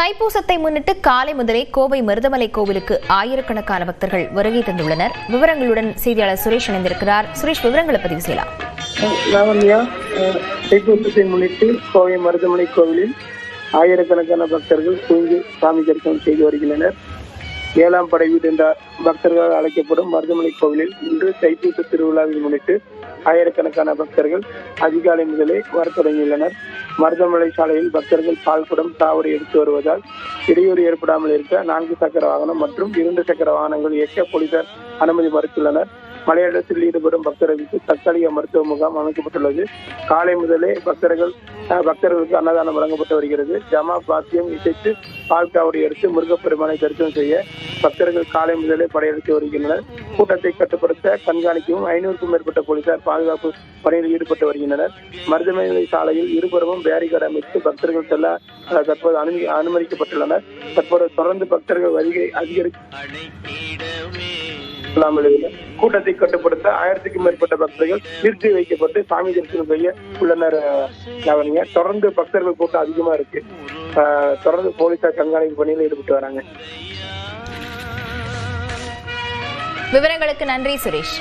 தைப்பூசத்தை முன்னிட்டு காலை முதலே கோவை மருதமலை கோவிலுக்கு ஆயிரக்கணக்கான பக்தர்கள் வருகை தந்துள்ளனர். விவரங்களுடன் செய்தியாளர் சுரேஷ் இணைந்திருக்கிறார். சுரேஷ், விவரங்களை பதிவு செய்யலாம். தைப்பூசத்தை முன்னிட்டு கோவை மருதமலை கோவிலில் ஆயிரக்கணக்கான பக்தர்கள் தூங்கி சாமி தரிசனம் செய்து வருகின்றனர். 7ஆம் படை வீடு என்ற பக்தர்களால் அழைக்கப்படும் மருதமலை கோவிலில் இன்று தைப்பூச திருவிழாவை முன்னிட்டு ஆயிரக்கணக்கான பக்தர்கள் அதிகாலை முதலே வரத் தொடங்கியுள்ளனர். மருதமலை சாலையில் பக்தர்கள் பால்குடம் சாவடி எடுத்து வருவதால் இடையூறு ஏற்படாமல் இருக்க 4 சக்கர வாகனம் மற்றும் 2 சக்கர வாகனங்கள் இயக்க போலீசார் அனுமதி மறுத்துள்ளனர். மலையேற்றத்தில் ஈடுபடும் பக்தர்களுக்கு தற்காலிக மருத்துவ முகாம் அமைக்கப்பட்டுள்ளது. காலை முதலே பக்தர்களுக்கு அன்னதானம் வழங்கப்பட்டு வருகிறது. ஜமா பாத்தியம் இசைத்து பால் காவடி எடுத்து முருகப்பெருமானை தரிசனம் செய்ய பக்தர்கள் காலை முதலே படையெடுத்து வருகின்றனர். கூட்டத்தை கட்டுப்படுத்த கண்காணிக்கவும் 500க்கும் மேற்பட்ட போலீசார் பாதுகாப்பு பணியில் ஈடுபட்டு வருகின்றனர். மருதமலை சாலையில் இருபுறமும் பேரிகார்டு அமைத்து பக்தர்கள் செல்ல தற்போது அனுமதிக்கப்பட்டுள்ளனர். தற்போது தொடர்ந்து பக்தர்கள் வருகை கூட்டத்தை கட்டுப்படுத்த 1000க்கும் மேற்பட்ட பக்தர்கள் நிறுத்தி வைக்கப்பட்டு சாமி தரிசனம் செய்ய உள்ளனர். தொடர்ந்து பக்தர்கள் கூட்டம் அதிகமா இருக்கு. தொடர்ந்து போலீசார் கண்காணிப்பு பணியில் ஈடுபட்டு வராங்க. விவரங்களுக்கு நன்றி சுரேஷ்.